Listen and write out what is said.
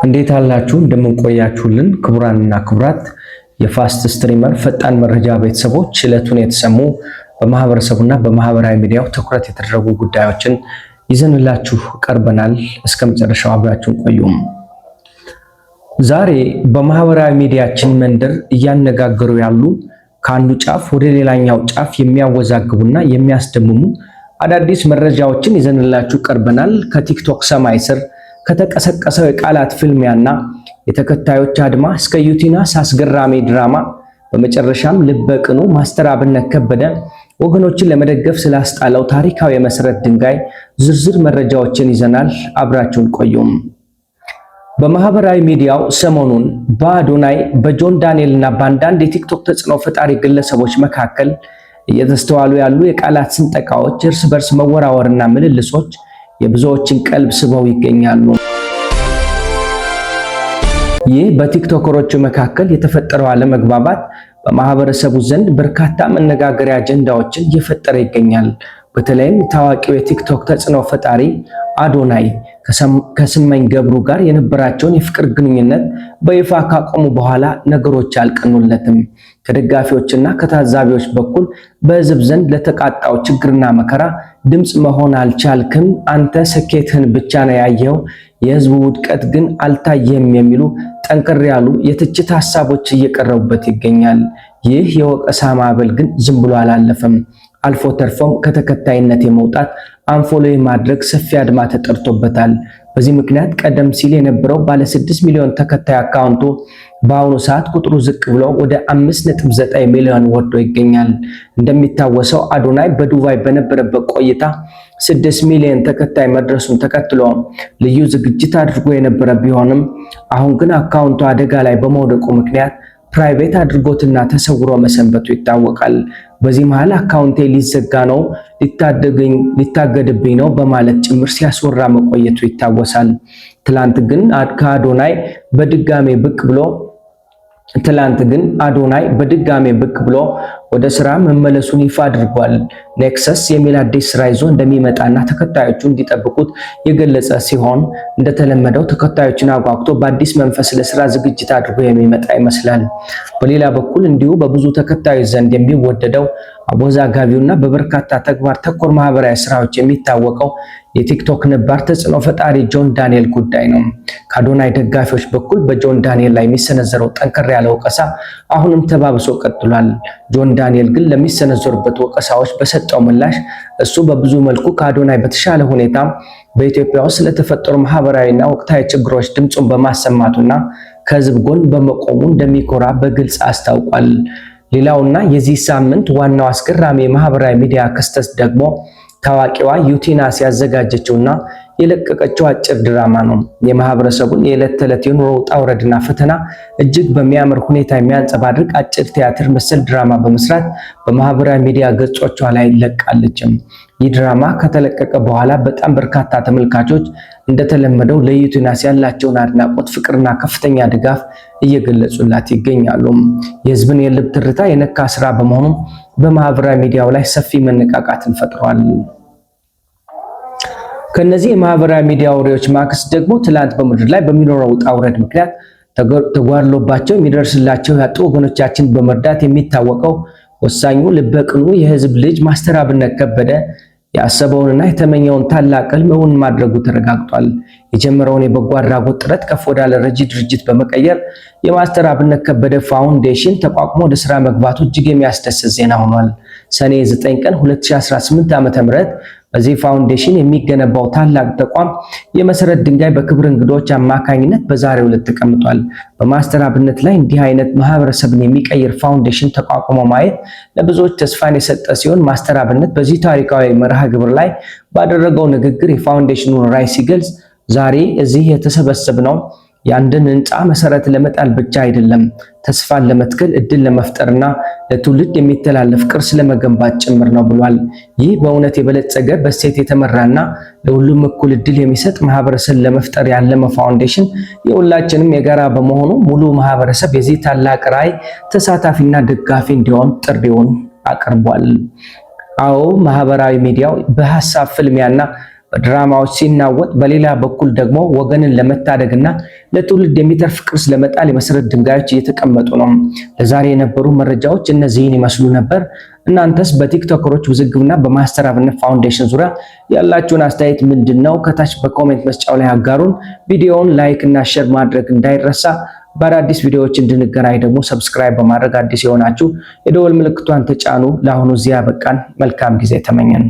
እንዴት አላችሁ? እንደምንቆያችሁልን ክቡራንና ክቡራት የፋስት ስትሪመር ፈጣን መረጃ ቤተሰቦች ዕለቱን የተሰሙ በማህበረሰቡና በማህበራዊ ሚዲያው ትኩረት የተደረጉ ጉዳዮችን ይዘንላችሁ ቀርበናል። እስከ መጨረሻው አብራችሁን ቆዩም። ዛሬ በማህበራዊ ሚዲያችን መንደር እያነጋገሩ ያሉ ከአንዱ ጫፍ ወደ ሌላኛው ጫፍ የሚያወዛግቡና የሚያስደምሙ አዳዲስ መረጃዎችን ይዘንላችሁ ቀርበናል። ከቲክቶክ ሰማይ ስር ከተቀሰቀሰው የቃላት ፍልሚያና የተከታዮች አድማ እስከ ዩቲናስ አስገራሚ ድራማ በመጨረሻም ልበቅኑ ማስተር አብነት ከበደ ወገኖችን ለመደገፍ ስላስጣለው ታሪካዊ የመሰረት ድንጋይ ዝርዝር መረጃዎችን ይዘናል። አብራችሁን ቆዩም። በማህበራዊ ሚዲያው ሰሞኑን በአዶናይ በጆን ዳንኤል እና በአንዳንድ የቲክቶክ ተጽዕኖ ፈጣሪ ግለሰቦች መካከል እየተስተዋሉ ያሉ የቃላት ስንጠቃዎች፣ እርስ በርስ መወራወርና ምልልሶች የብዙዎችን ቀልብ ስበው ይገኛሉ። ይህ በቲክቶከሮቹ መካከል የተፈጠረው አለመግባባት በማህበረሰቡ ዘንድ በርካታ መነጋገሪያ አጀንዳዎችን እየፈጠረ ይገኛል። በተለይም ታዋቂው የቲክቶክ ተጽዕኖ ፈጣሪ አዶናይ ከስመኝ ገብሩ ጋር የነበራቸውን የፍቅር ግንኙነት በይፋ ካቆሙ በኋላ ነገሮች አልቀኑለትም። ከደጋፊዎችና ከታዛቢዎች በኩል በህዝብ ዘንድ ለተቃጣው ችግርና መከራ ድምፅ መሆን አልቻልክም፣ አንተ ስኬትህን ብቻ ነው ያየው፣ የህዝቡ ውድቀት ግን አልታየም የሚሉ ጠንከር ያሉ የትችት ሐሳቦች እየቀረቡበት ይገኛል። ይህ የወቀሳ ማዕበል ግን ዝም ብሎ አላለፈም። አልፎ ተርፎም ከተከታይነት የመውጣት አንፎሎ የማድረግ ሰፊ አድማ ተጠርቶበታል። በዚህ ምክንያት ቀደም ሲል የነበረው ባለ 6 ሚሊዮን ተከታይ አካውንቱ በአሁኑ ሰዓት ቁጥሩ ዝቅ ብሎ ወደ 5.9 ሚሊዮን ወርዶ ይገኛል። እንደሚታወሰው አዶናይ በዱባይ በነበረበት ቆይታ 6 ሚሊዮን ተከታይ መድረሱን ተከትሎ ልዩ ዝግጅት አድርጎ የነበረ ቢሆንም አሁን ግን አካውንቱ አደጋ ላይ በመውደቁ ምክንያት ፕራይቬት አድርጎትና ተሰውሮ መሰንበቱ ይታወቃል። በዚህ መሃል አካውንቴ ሊዘጋ ነው፣ ሊታገድብኝ ነው በማለት ጭምር ሲያስወራ መቆየቱ ይታወሳል። ትላንት ግን አዶናይ በድጋሜ ብቅ ብሎ ወደ ስራ መመለሱን ይፋ አድርጓል። ኔክሰስ የሚል አዲስ ስራ ይዞ እንደሚመጣና ተከታዮቹ እንዲጠብቁት የገለጸ ሲሆን እንደተለመደው ተከታዮችን አጓጉቶ በአዲስ መንፈስ ለስራ ዝግጅት አድርጎ የሚመጣ ይመስላል። በሌላ በኩል እንዲሁ በብዙ ተከታዮች ዘንድ የሚወደደው አወዛጋቢውና በበርካታ ተግባር ተኮር ማህበራዊ ስራዎች የሚታወቀው የቲክቶክ ነባር ተጽዕኖ ፈጣሪ ጆን ዳንኤል ጉዳይ ነው። ከአዶናይ ደጋፊዎች በኩል በጆን ዳንኤል ላይ የሚሰነዘረው ጠንከር ያለ ወቀሳ አሁንም ተባብሶ ቀጥሏል። ጆን ዳንኤል ግን ለሚሰነዘሩበት ወቀሳዎች በሰጠው ምላሽ እሱ በብዙ መልኩ ከአዶናይ በተሻለ ሁኔታ በኢትዮጵያ ውስጥ ለተፈጠሩ ማህበራዊና ወቅታዊ ችግሮች ድምፁን በማሰማቱና ከህዝብ ጎን በመቆሙ እንደሚኮራ በግልጽ አስታውቋል። ሌላውና የዚህ ሳምንት ዋናው አስገራሚ የማህበራዊ ሚዲያ ክስተት ደግሞ ታዋቂዋ ዩቲናስ ያዘጋጀችውና የለቀቀችው አጭር ድራማ ነው። የማህበረሰቡን የዕለት ተዕለት የኑሮ ውጣ ውረድና ፈተና እጅግ በሚያምር ሁኔታ የሚያንጸባርቅ አጭር ቲያትር መሰል ድራማ በመስራት በማህበራዊ ሚዲያ ገጾቿ ላይ ለቃለችም። ይህ ድራማ ከተለቀቀ በኋላ በጣም በርካታ ተመልካቾች እንደተለመደው ለዩቲናስ ያላቸውን አድናቆት፣ ፍቅርና ከፍተኛ ድጋፍ እየገለጹላት ይገኛሉ። የህዝብን የልብ ትርታ የነካ ስራ በመሆኑ በማህበራዊ ሚዲያው ላይ ሰፊ መነቃቃትን ፈጥሯል። ከነዚህ የማህበራዊ ሚዲያ ወሬዎች ማክስ ደግሞ ትላንት በምድር ላይ በሚኖረው ውጣ ውረድ ምክንያት ተጓድሎባቸው የሚደርስላቸው ያጡ ወገኖቻችን በመርዳት የሚታወቀው ወሳኙ ልበቅኑ የህዝብ ልጅ ማስተር አብነት ከበደ ያሰበውንና የተመኘውን ታላቅ ህልም እውን ማድረጉ ተረጋግጧል። የጀመረውን የበጎ አድራጎት ጥረት ከፍ ወዳለ ረጂ ድርጅት በመቀየር የማስተር አብነት ከበደ ፋውንዴሽን ተቋቁሞ ወደ ስራ መግባቱ እጅግ የሚያስደስት ዜና ሆኗል። ሰኔ 9 ቀን 2018 ዓ.ም በዚህ ፋውንዴሽን የሚገነባው ታላቅ ተቋም የመሰረት ድንጋይ በክብር እንግዶች አማካኝነት በዛሬው ዕለት ተቀምጧል። በማስተር አብነት ላይ እንዲህ አይነት ማህበረሰብን የሚቀይር ፋውንዴሽን ተቋቁሞ ማየት ለብዙዎች ተስፋን የሰጠ ሲሆን ማስተር አብነት በዚህ ታሪካዊ መርሃ ግብር ላይ ባደረገው ንግግር የፋውንዴሽኑን ራዕይ ሲገልጽ ዛሬ እዚህ የተሰበሰብነው የአንድን ህንፃ መሰረት ለመጣል ብቻ አይደለም፣ ተስፋን ለመትከል እድል ለመፍጠርና ለትውልድ የሚተላለፍ ቅርስ ለመገንባት ጭምር ነው ብሏል። ይህ በእውነት የበለጸገ በሴት የተመራና ለሁሉም እኩል እድል የሚሰጥ ማህበረሰብ ለመፍጠር ያለመ ፋውንዴሽን የሁላችንም የጋራ በመሆኑ ሙሉ ማህበረሰብ የዚህ ታላቅ ራዕይ ተሳታፊና ደጋፊ እንዲሆን ጥሪውን አቅርቧል። አዎ ማህበራዊ ሚዲያው በሐሳብ ፍልሚያና በድራማዎች ሲናወጥ፣ በሌላ በኩል ደግሞ ወገንን ለመታደግና ለትውልድ የሚተርፍ ቅርስ ለመጣል የመሰረት ድንጋዮች እየተቀመጡ ነው። ለዛሬ የነበሩ መረጃዎች እነዚህን ይመስሉ ነበር። እናንተስ በቲክቶከሮች ውዝግብና በማስተር አብነት ፋውንዴሽን ዙሪያ ያላችሁን አስተያየት ምንድነው? ከታች በኮሜንት መስጫው ላይ አጋሩን። ቪዲዮውን ላይክ እና ሼር ማድረግ እንዳይረሳ። በአዳዲስ ቪዲዮዎች እንድንገናኝ ደግሞ ሰብስክራይብ በማድረግ አዲስ የሆናችሁ የደወል ምልክቷን ተጫኑ። ለአሁኑ እዚያ በቃን። መልካም ጊዜ ተመኘን።